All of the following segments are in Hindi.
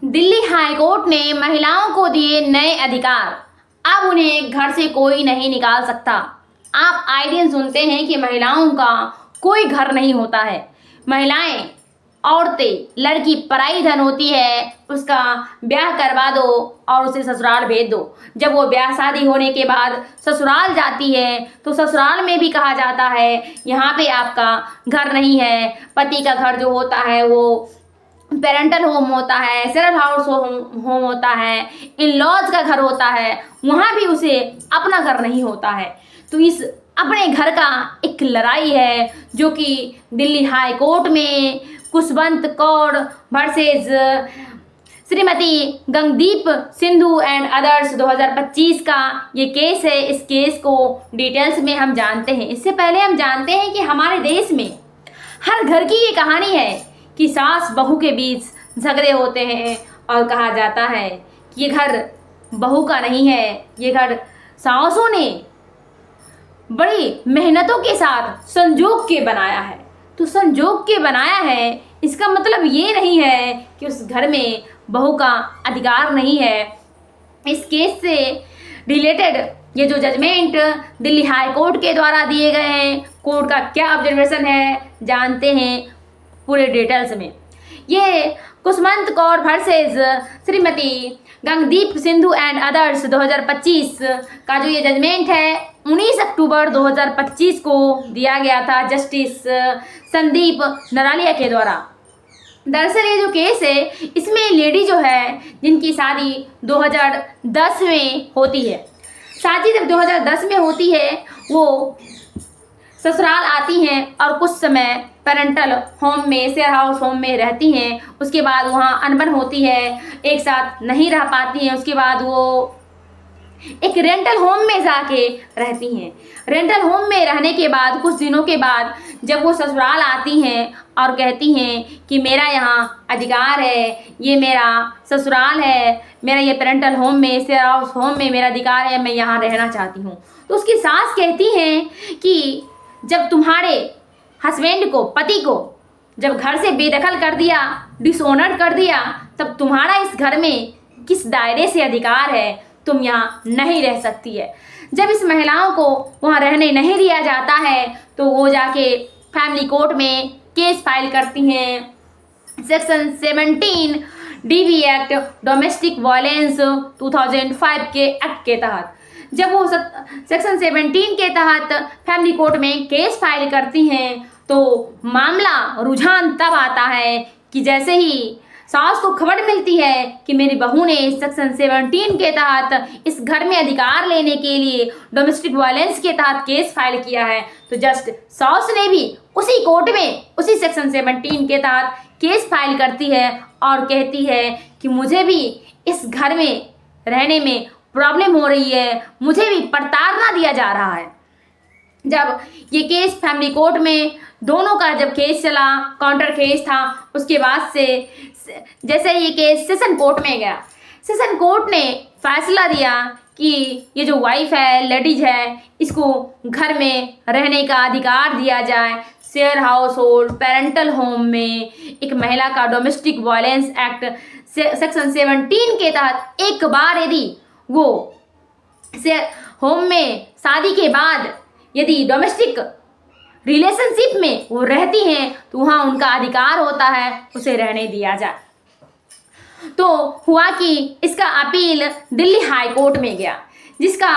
दिल्ली हाईकोर्ट ने महिलाओं को दिए नए अधिकार। अब उन्हें घर से कोई नहीं निकाल सकता। आप आए दिन सुनते हैं कि महिलाओं का कोई घर नहीं होता है। महिलाएं, औरतें, लड़की पराई धन होती है, उसका ब्याह करवा दो और उसे ससुराल भेज दो। जब वो ब्याह शादी होने के बाद ससुराल जाती है तो ससुराल में भी कहा जाता है यहाँ पे आपका घर नहीं है। पति का घर जो होता है वो पेरेंटल होम होता है, सेरल हाउस होम होता है, इन लॉज का घर होता है, वहाँ भी उसे अपना घर नहीं होता है। तो इस अपने घर का एक लड़ाई है जो कि दिल्ली हाई कोर्ट में Khushwant Kaur versus Shrimati Gagandeep Sindhu and others 2025 का ये केस है। इस केस को डिटेल्स में हम जानते हैं। इससे पहले हम जानते हैं कि हमारे देश में हर घर की ये कहानी है कि सास बहू के बीच झगड़े होते हैं और कहा जाता है कि ये घर बहू का नहीं है, ये घर सासों ने बड़ी मेहनतों के साथ संजोग के बनाया है। तो संजोग के बनाया है इसका मतलब ये नहीं है कि उस घर में बहू का अधिकार नहीं है। इस केस से रिलेटेड ये जो जजमेंट दिल्ली हाई कोर्ट के द्वारा दिए गए हैं, कोर्ट का क्या ऑब्जर्वेशन है जानते हैं पूरे डिटेल्स में। ये Khushwant Kaur versus Shrimati Gagandeep Sindhu and others 2025 का जो ये जजमेंट है 19 अक्टूबर 2025 को दिया गया था जस्टिस संदीप नरालिया के द्वारा। दरअसल ये जो केस है इसमें लेडी जो है जिनकी शादी 2010 में होती है, शादी जब 2010 में होती है वो ससुराल आती हैं और कुछ समय पेरेंटल होम में, शेयर हाउस होम में रहती हैं। उसके बाद वहाँ अनबन होती है, एक साथ नहीं रह पाती हैं। उसके बाद वो एक रेंटल होम में जाके रहती हैं। रेंटल होम में रहने के बाद कुछ दिनों के बाद जब वो ससुराल आती हैं और कहती हैं कि मेरा यहाँ अधिकार है, ये मेरा ससुराल है, मेरा ये पेरेंटल होम में, शेयर हाउस होम में मेरा अधिकार है, मैं यहाँ रहना चाहती हूँ। तो उसकी सास कहती हैं कि जब तुम्हारे हस्बैंड को, पति को जब घर से बेदखल कर दिया, डिसऑनर कर दिया, तब तुम्हारा इस घर में किस दायरे से अधिकार है, तुम यहाँ नहीं रह सकती है। जब इस महिलाओं को वहाँ रहने नहीं दिया जाता है तो वो जाके फैमिली कोर्ट में केस फाइल करती हैं section 17 DV act, domestic violence 2005 के एक्ट के तहत। जब वो सेक्शन 17 के तहत फैमिली कोर्ट में केस फाइल करती हैं तो मामला रुझान तब आता है कि जैसे ही सास को खबर मिलती है कि मेरी बहू ने सेक्शन 17 के तहत इस घर में अधिकार लेने के लिए डोमेस्टिक वायलेंस के तहत केस फाइल किया है, तो जस्ट सास ने भी उसी कोर्ट में उसी सेक्शन 17 के तहत केस फाइल करती है और कहती है कि मुझे भी इस घर में रहने में प्रॉब्लम हो रही है, मुझे भी प्रताड़ना दिया जा रहा है। जब ये केस फैमिली कोर्ट में दोनों का जब केस चला, काउंटर केस था, उसके बाद से जैसे ये केस सेशन कोर्ट में गया, सेशन कोर्ट ने फैसला दिया कि ये जो वाइफ है, लेडीज है, इसको घर में रहने का अधिकार दिया जाए। Share household, parental home में एक महिला का डोमेस्टिक वायलेंस एक्ट सेक्शन 17 के तहत एक बार यदि वो शेयर होम में शादी के बाद यदि डोमेस्टिक रिलेशनशिप में वो रहती हैं तो वहाँ उनका अधिकार होता है उसे रहने दिया जाए। तो हुआ कि इसका अपील दिल्ली हाई कोर्ट में गया, जिसका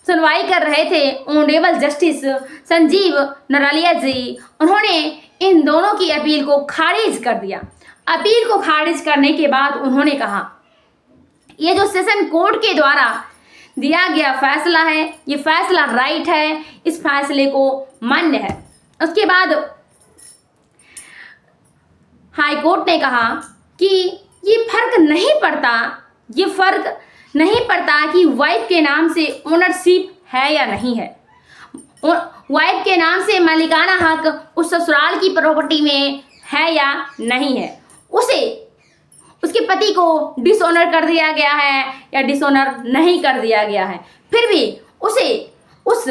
सुनवाई कर रहे थे ऑनरेबल जस्टिस संजीव नरालिया जी। उन्होंने इन दोनों की अपील को खारिज कर दिया। अपील को खारिज करने के बाद उन्होंने कहा ये जो सेशन कोर्ट के द्वारा दिया गया फैसला है, ये फैसला राइट है, इस फैसले को मान्य है। उसके बाद हाई कोर्ट ने कहा कि ये फर्क नहीं पड़ता, ये फर्क नहीं पड़ता कि वाइफ के नाम से ओनरशिप है या नहीं है, वाइफ के नाम से मालिकाना हक उस ससुराल की प्रॉपर्टी में है या नहीं है। उसे उसके पति को डिसऑनर कर दिया गया है या डिसऑनर नहीं कर दिया गया है, फिर भी उसे उस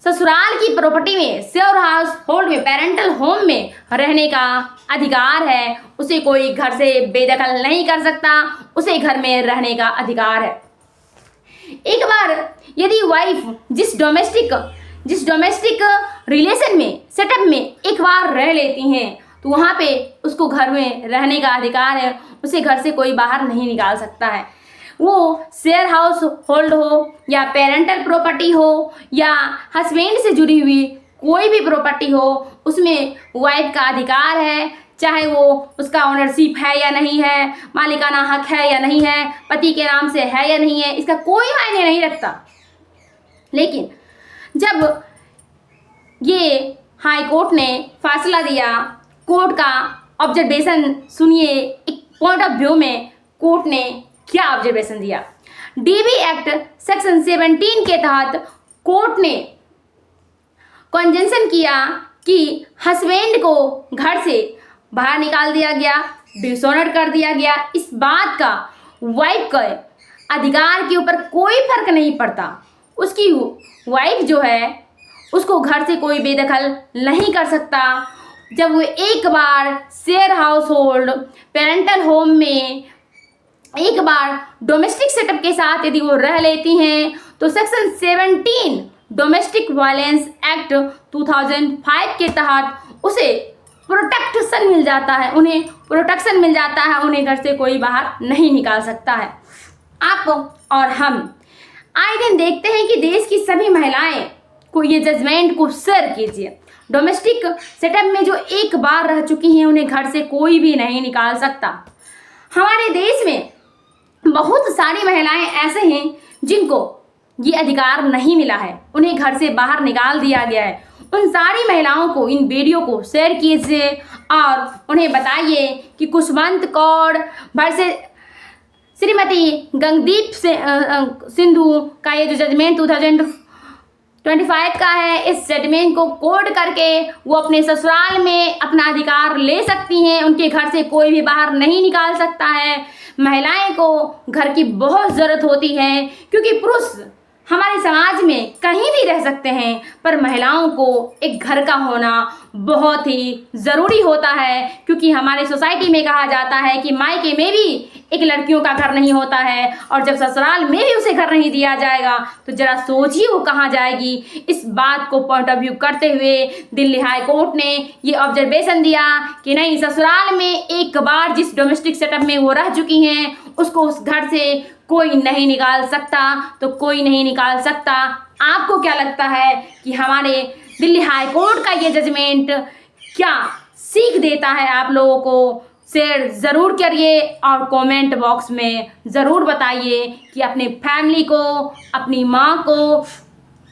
ससुराल की प्रॉपर्टी में, शेयर हाउस होल्ड में, पेरेंटल होम में रहने का अधिकार है। उसे कोई घर से बेदखल नहीं कर सकता, उसे घर में रहने का अधिकार है। एक बार यदि वाइफ जिस डोमेस्टिक रिलेशन में, सेटअप में एक बार रह लेती हैं तो वहाँ पे उसको घर में रहने का अधिकार है, उसे घर से कोई बाहर नहीं निकाल सकता है। वो शेयर हाउस होल्ड हो या पेरेंटल प्रॉपर्टी हो या हस्बैंड से जुड़ी हुई कोई भी प्रॉपर्टी हो, उसमें वाइफ का अधिकार है, चाहे वो उसका ओनरशिप है या नहीं है, मालिकाना हक है या नहीं है, पति के नाम से है या नहीं है, इसका कोई मायने नहीं रखता। लेकिन जब ये हाई कोर्ट ने फैसला दिया, कोर्ट का ऑब्जर्वेशन सुनिए, एक पॉइंट ऑफ व्यू में कोर्ट ने क्या ऑब्जर्वेशन दिया। डीबी एक्ट सेक्शन 17 के तहत कोर्ट ने कंजंक्शन किया कि हस्बैंड को घर से बाहर निकाल दिया गया, डिसऑनर कर दिया गया। इस बात का वाइफ के अधिकार के ऊपर कोई फर्क नहीं पड़ता। उसकी वाइफ जो है उसको घर से कोई बेदखल नहीं कर सकता। जब वो एक बार share household, parental home में, एक बार डोमेस्टिक सेटअप के साथ यदि वो रह लेती हैं तो सेक्शन 17 डोमेस्टिक वायलेंस एक्ट 2005 के तहत उसे प्रोटेक्शन मिल जाता है, उन्हें प्रोटेक्शन मिल जाता है, उन्हें घर से कोई बाहर नहीं निकाल सकता है। आप और हम आए दिन देखते हैं कि देश की सभी महिलाएं को ये जजमेंट को शेयर कीजिए। डोमेस्टिक सेटअप में जो एक बार रह चुकी हैं उन्हें घर से कोई भी नहीं निकाल सकता। हमारे देश में बहुत सारी महिलाएं ऐसे हैं जिनको ये अधिकार नहीं मिला है, उन्हें घर से बाहर निकाल दिया गया है। उन सारी महिलाओं को इन वीडियो को शेयर कीजिए और उन्हें बताइए कि खुशवंत कौर वर्सेस श्रीमती गगनदीप सिंधु का ये जो जजमेंट 2025 का है, इस जजमेंट को कोड करके वो अपने ससुराल में अपना अधिकार ले सकती हैं। उनके घर से कोई भी बाहर नहीं निकाल सकता है। महिलाएं को घर की बहुत ज़रूरत होती है, क्योंकि पुरुष हमारे समाज में कहीं भी रह सकते हैं, पर महिलाओं को एक घर का होना बहुत ही ज़रूरी होता है। क्योंकि हमारे सोसाइटी में कहा जाता है कि मायके में भी एक लड़कियों का घर नहीं होता है, और जब ससुराल में भी उसे घर नहीं दिया जाएगा तो जरा सोचिए वो कहाँ जाएगी। इस बात को पॉइंट ऑफ व्यू करते हुए दिल्ली हाई कोर्ट ने ये ऑब्जर्वेशन दिया कि नहीं, ससुराल में एक बार जिस डोमेस्टिक सेटअप में वो रह चुकी हैं उसको उस घर से कोई नहीं निकाल सकता, तो कोई नहीं निकाल सकता। आपको क्या लगता है कि हमारे दिल्ली हाई कोर्ट का ये जजमेंट क्या सीख देता है आप लोगों को? शेयर ज़रूर करिए और कमेंट बॉक्स में ज़रूर बताइए कि अपनी फैमिली को, अपनी माँ को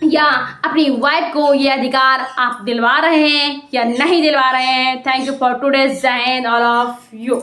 या अपनी वाइफ को ये अधिकार आप दिलवा रहे हैं या नहीं दिलवा रहे हैं। Thank you for today's. जय हिंद ऑल ऑफ यू।